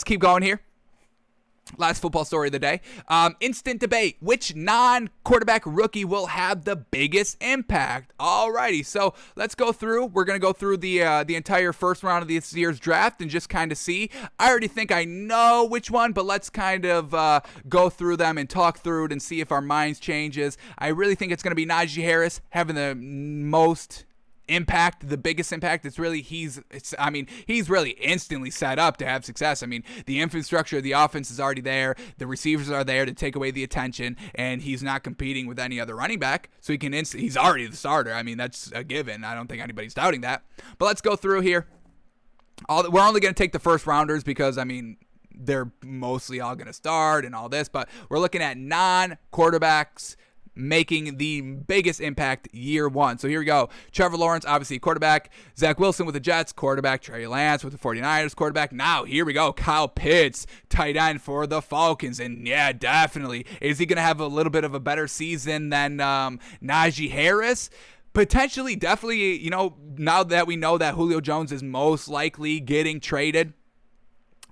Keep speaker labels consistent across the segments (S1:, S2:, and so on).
S1: let's keep going here. Last football story of the day. Instant debate. Which non-quarterback rookie will have the biggest impact? Alrighty, so let's go through. We're going to go through the entire first round of this year's draft and just kind of see. I already think I know which one, but let's kind of go through them and talk through it and see if our minds changes. I really think it's going to be Najee Harris having the most impact, the biggest impact. He's really instantly set up to have success. I mean, the infrastructure of the offense is already there. The receivers are there to take away the attention, and he's not competing with any other running back, so he's already the starter. I mean, that's a given. I don't think anybody's doubting that. But let's go through here. We're only going to take the first rounders because, I mean, they're mostly all going to start and all this, but we're looking at non-quarterbacks making the biggest impact year one. So here we go. Trevor Lawrence, obviously quarterback. Zach Wilson with the Jets, quarterback. Trey Lance with the 49ers, quarterback. Now, here we go. Kyle Pitts, tight end for the Falcons. And yeah, definitely. Is he going to have a little bit of a better season than Najee Harris? Potentially, definitely, now that we know that Julio Jones is most likely getting traded.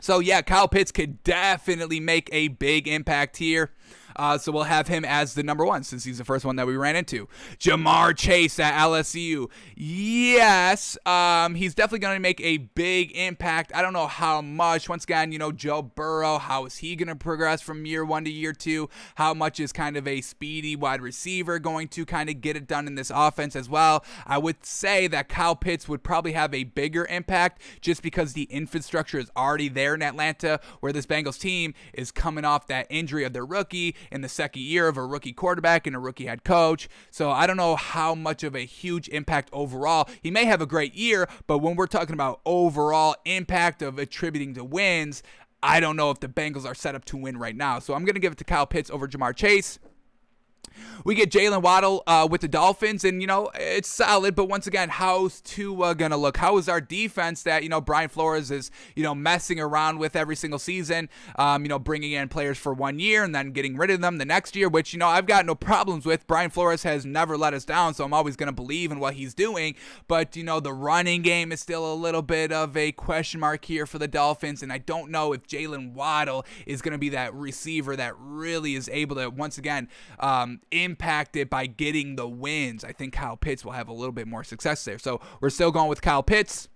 S1: So yeah, Kyle Pitts could definitely make a big impact here. So we'll have him as the number one since he's the first one that we ran into. Jamar Chase at LSU. Yes, he's definitely going to make a big impact. I don't know how much. Once again, Joe Burrow, how is he going to progress from year one to year two? How much is kind of a speedy wide receiver going to kind of get it done in this offense as well? I would say that Kyle Pitts would probably have a bigger impact just because the infrastructure is already there in Atlanta, where this Bengals team is coming off that injury of their rookie in the second year of a rookie quarterback and a rookie head coach. So I don't know how much of a huge impact overall. He may have a great year, but when we're talking about overall impact of attributing to wins, I don't know if the Bengals are set up to win right now. So I'm going to give it to Kyle Pitts over Jamar Chase. We get Jalen Waddle with the Dolphins, and, it's solid, but once again, how's Tua going to look? How is our defense that, Brian Flores is, messing around with every single season, bringing in players for 1 year and then getting rid of them the next year, which, I've got no problems with. Brian Flores has never let us down, so I'm always going to believe in what he's doing, but, the running game is still a little bit of a question mark here for the Dolphins, and I don't know if Jalen Waddle is going to be that receiver that really is able to, once again, impact it by getting the wins. I think Kyle Pitts will have a little bit more success there. So we're still going with Kyle Pitts.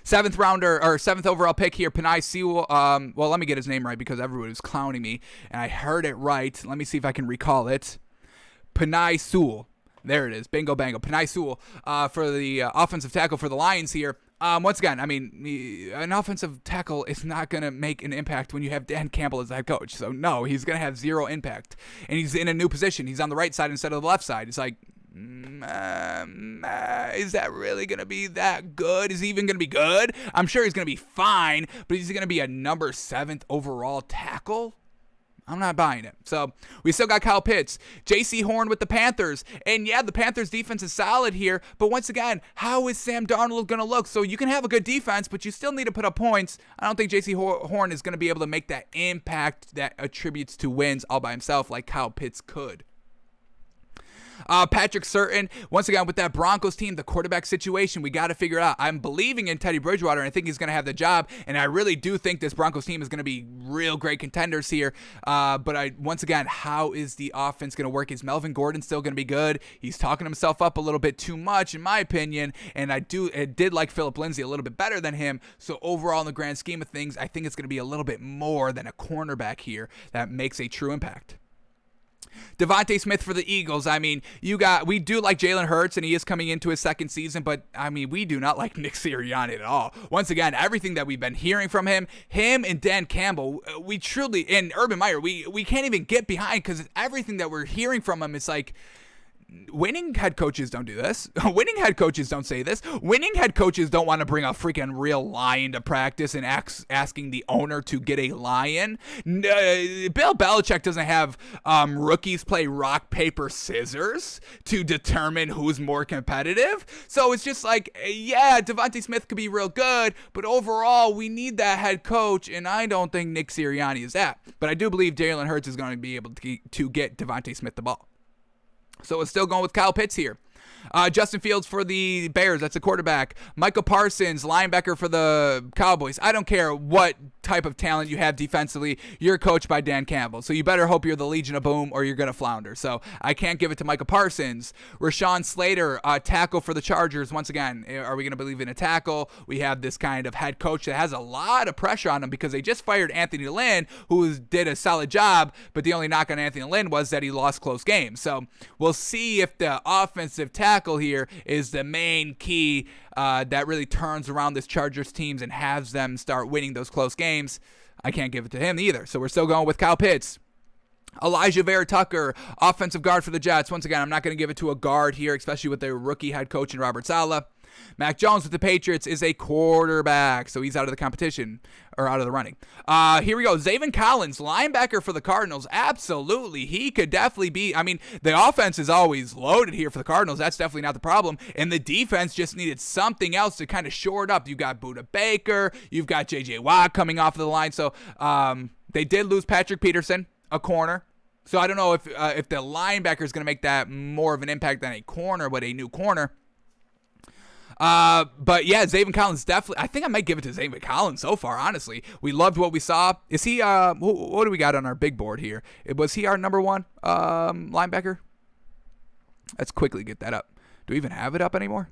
S1: Seventh overall pick here, Penei Sewell. Well, let me get his name right because everyone is clowning me, and I heard it right. Let me see if I can recall it. Penei Sewell. There it is. Bingo, bango. Penei Sewell for the offensive tackle for the Lions here. Once again, I mean, an offensive tackle is not going to make an impact when you have Dan Campbell as head coach. So, no, he's going to have zero impact. And he's in a new position. He's on the right side instead of the left side. It's like, is that really going to be that good? Is he even going to be good? I'm sure he's going to be fine, but is he going to be a number 7th overall tackle? I'm not buying it. So we still got Kyle Pitts, J.C. Horn with the Panthers. And yeah, the Panthers defense is solid here. But once again, how is Sam Darnold going to look? So you can have a good defense, but you still need to put up points. I don't think J.C. Horn is going to be able to make that impact that attributes to wins all by himself like Kyle Pitts could. Patrick Surtain, once again, with that Broncos team, the quarterback situation, we got to figure it out. I'm believing in Teddy Bridgewater, and I think he's going to have the job, and I really do think this Broncos team is going to be real great contenders here. But once again, how is the offense going to work? Is Melvin Gordon still going to be good? He's talking himself up a little bit too much, in my opinion, and I did like Phillip Lindsay a little bit better than him. So overall, in the grand scheme of things, I think it's going to be a little bit more than a cornerback here that makes a true impact. Devontae Smith for the Eagles. I mean, we do like Jalen Hurts, and he is coming into his second season, but I mean, we do not like Nick Sirianni at all. Once again, everything that we've been hearing from him and Dan Campbell, we truly, and Urban Meyer, we can't even get behind because everything that we're hearing from him is like, winning head coaches don't do this. Winning head coaches don't say this. Winning head coaches don't want to bring a freaking real lion to practice and asking the owner to get a lion. Bill Belichick doesn't have rookies play rock, paper, scissors to determine who's more competitive. So it's just like, yeah, Devontae Smith could be real good, but overall, we need that head coach, and I don't think Nick Sirianni is that. But I do believe Jalen Hurts is going to be able to get Devontae Smith the ball. So it's still going with Kyle Pitts here. Justin Fields for the Bears. That's a quarterback. Michael Parsons, linebacker for the Cowboys. I don't care what type of talent you have defensively. You're coached by Dan Campbell. So you better hope you're the Legion of Boom or you're going to flounder. So I can't give it to Michael Parsons. Rashawn Slater, tackle for the Chargers. Once again, are we going to believe in a tackle? We have this kind of head coach that has a lot of pressure on him because they just fired Anthony Lynn, who did a solid job, but the only knock on Anthony Lynn was that he lost close games. So we'll see if the offensive tackle here is the main key that really turns around this Chargers teams and has them start winning those close games. I can't give it to him either. So we're still going with Kyle Pitts. Elijah Vera Tucker, offensive guard for the Jets. Once again, I'm not going to give it to a guard here, especially with their rookie head coach in Robert Saleh. Mac Jones with the Patriots is a quarterback, so he's out of the competition, or out of the running. Here we go. Zaven Collins, linebacker for the Cardinals. Absolutely. He could definitely be, I mean, the offense is always loaded here for the Cardinals. That's definitely not the problem. And the defense just needed something else to kind of shore it up. You've got Budda Baker. You've got J.J. Watt coming off of the line. So they did lose Patrick Peterson, a corner. So I don't know if the linebacker is going to make that more of an impact than a corner, but a new corner. But yeah, Zaven Collins definitely. I think I might give it to Zaven Collins so far. Honestly, we loved what we saw. Is he? What do we got on our big board here? Was he our number one linebacker? Let's quickly get that up. Do we even have it up anymore?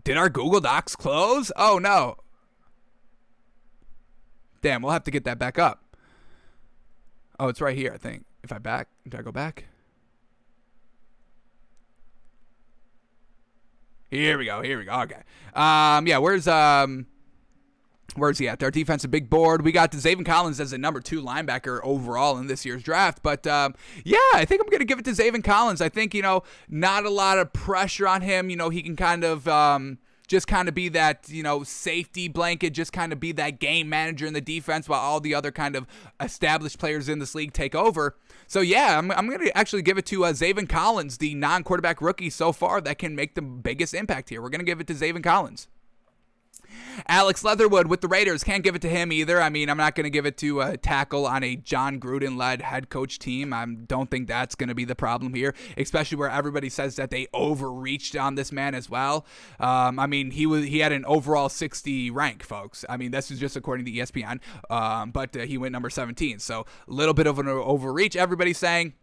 S1: Did our Google Docs close? Oh no. Damn, we'll have to get that back up. Oh, it's right here. I think. If I go back? Here we go. Okay. Yeah, where's he at? Our defensive big board. We got Zaven Collins as the number 2 linebacker overall in this year's draft. But, yeah, I think I'm going to give it to Zaven Collins. I think, not a lot of pressure on him. He can kind of just kind of be that, safety blanket, just kind of be that game manager in the defense while all the other kind of established players in this league take over. So, yeah, I'm going to actually give it to Zaven Collins, the non-quarterback rookie so far that can make the biggest impact here. We're going to give it to Zaven Collins. Alex Leatherwood with the Raiders. Can't give it to him either. I mean, I'm not going to give it to a tackle on a John Gruden-led head coach team. I don't think that's going to be the problem here, especially where everybody says that they overreached on this man as well. I mean, he had an overall 60 rank, folks. I mean, this is just according to ESPN, but he went number 17. So a little bit of an overreach, everybody's saying.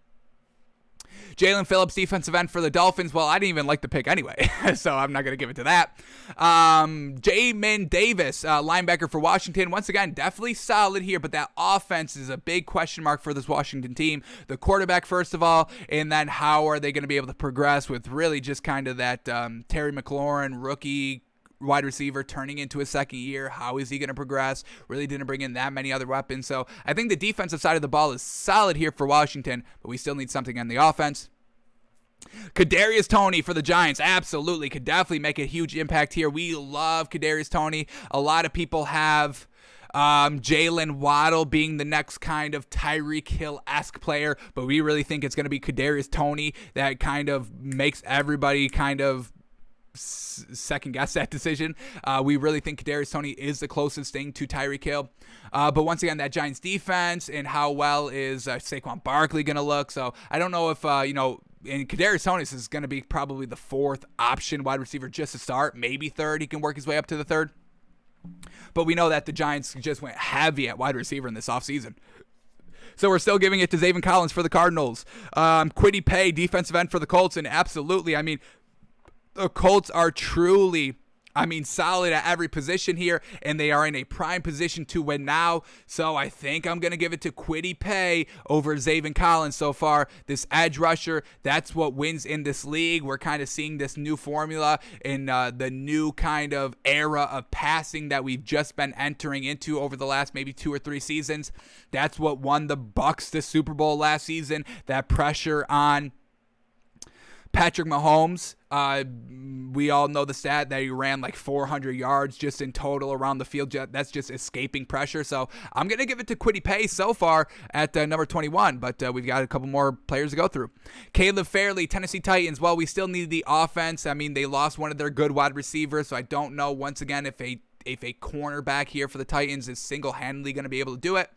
S1: Jalen Phillips, defensive end for the Dolphins. Well, I didn't even like the pick anyway, so I'm not going to give it to that. Jamin Davis, linebacker for Washington. Once again, definitely solid here, but that offense is a big question mark for this Washington team. The quarterback, first of all, and then how are they going to be able to progress with really just kind of that Terry McLaurin rookie wide receiver turning into his second year. How is he going to progress? Really didn't bring in that many other weapons. So I think the defensive side of the ball is solid here for Washington, but we still need something on the offense. Kadarius Toney for the Giants, absolutely, could definitely make a huge impact here. We love Kadarius Toney. A lot of people have Jalen Waddle being the next kind of Tyreek Hill-esque player, but we really think it's going to be Kadarius Toney that kind of makes everybody kind of second guess that decision. We really think Kadarius Toney is the closest thing to Tyreek Hill. But once again, that Giants defense and how well is Saquon Barkley going to look. So I don't know if, and Kadarius Toney is going to be probably the 4th option wide receiver just to start, maybe 3rd. He can work his way up to the 3rd. But we know that the Giants just went heavy at wide receiver in this offseason. So we're still giving it to Zaven Collins for the Cardinals. Kwity Paye, defensive end for the Colts. And absolutely, I mean, the Colts are truly, solid at every position here, and they are in a prime position to win now. So I think I'm going to give it to Kwity Paye over Zaven Collins so far. This edge rusher, that's what wins in this league. We're kind of seeing this new formula in the new kind of era of passing that we've just been entering into over the last maybe 2 or 3 seasons. That's what won the Bucs the Super Bowl last season, that pressure on Patrick Mahomes. We all know the stat that he ran like 400 yards just in total around the field. That's just escaping pressure. So I'm going to give it to Kwity Paye so far at number 21, but we've got a couple more players to go through. Caleb Fairley, Tennessee Titans. Well, we still need the offense. I mean, they lost one of their good wide receivers, so I don't know, once again, if a cornerback here for the Titans is single-handedly going to be able to do it.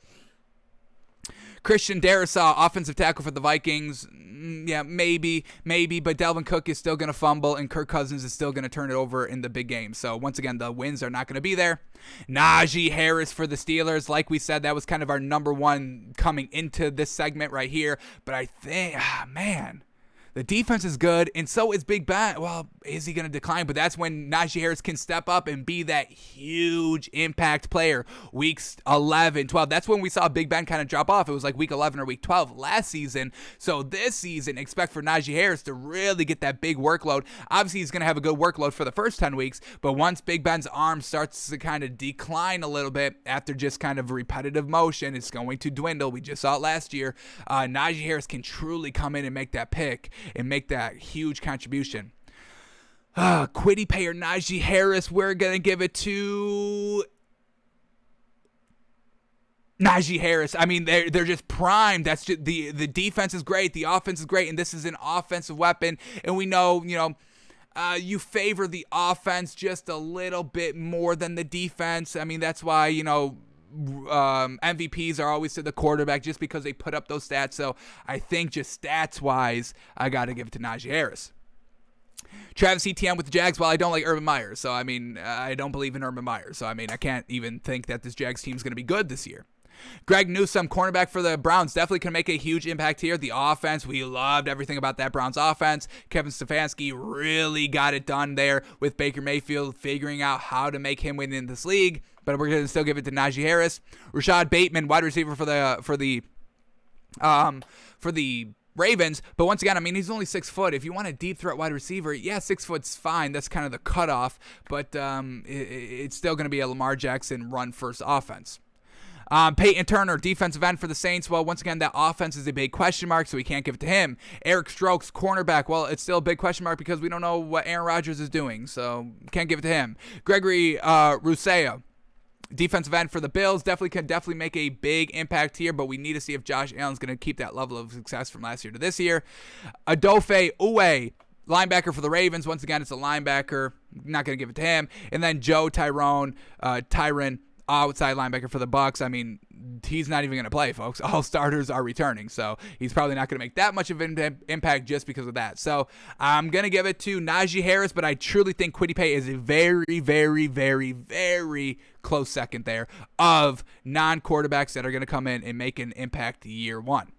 S1: Christian Darisaw, offensive tackle for the Vikings. Yeah, maybe, but Dalvin Cook is still going to fumble, and Kirk Cousins is still going to turn it over in the big game. So, once again, the wins are not going to be there. Najee Harris for the Steelers. Like we said, that was kind of our number one coming into this segment right here. But I think, man, the defense is good, and so is Big Ben. Well, is he going to decline? But that's when Najee Harris can step up and be that huge impact player. Weeks 11, 12. That's when we saw Big Ben kind of drop off. It was like week 11 or week 12 last season. So this season, expect for Najee Harris to really get that big workload. Obviously, he's going to have a good workload for the first 10 weeks, but once Big Ben's arm starts to kind of decline a little bit after just kind of repetitive motion, it's going to dwindle. We just saw it last year. Najee Harris can truly come in and make that pick and make that huge contribution. Quiddy Pay or Najee Harris, we're going to give it to Najee Harris. I mean, they're just primed. That's just, the defense is great, the offense is great, and this is an offensive weapon. And we know, you favor the offense just a little bit more than the defense. I mean, that's why, MVPs are always to the quarterback just because they put up those stats. So I think just stats-wise, I got to give it to Najee Harris. Travis Etienne with the Jags. Well, I don't like Urban Meyer. So, I mean, I don't believe in Urban Meyer. So, I mean, I can't even think that this Jags team is going to be good this year. Greg Newsome, cornerback for the Browns, definitely can make a huge impact here. The offense, we loved everything about that Browns offense. Kevin Stefanski really got it done there with Baker Mayfield, figuring out how to make him win in this league. But we're going to still give it to Najee Harris. Rashad Bateman, wide receiver for the Ravens. But once again, I mean, he's only 6 foot. If you want a deep threat wide receiver, yeah, 6 foot's fine. That's kind of the cutoff. But it's still going to be a Lamar Jackson run first offense. Peyton Turner, defensive end for the Saints. Well, once again, that offense is a big question mark, so we can't give it to him. Eric Stokes, cornerback. Well, it's still a big question mark because we don't know what Aaron Rodgers is doing, so can't give it to him. Gregory Rousseau, defensive end for the Bills, definitely make a big impact here, but we need to see if Josh Allen's going to keep that level of success from last year to this year. Adofe Uwe, linebacker for the Ravens. Once again, it's a linebacker. Not going to give it to him. And then Joe Tyron, outside linebacker for the Bucs. I mean, he's not even going to play, folks. All starters are returning, so he's probably not going to make that much of an impact just because of that. So I'm going to give it to Najee Harris, but I truly think Quiddy Pay is a very, very, very, very close second there of non-quarterbacks that are going to come in and make an impact year one.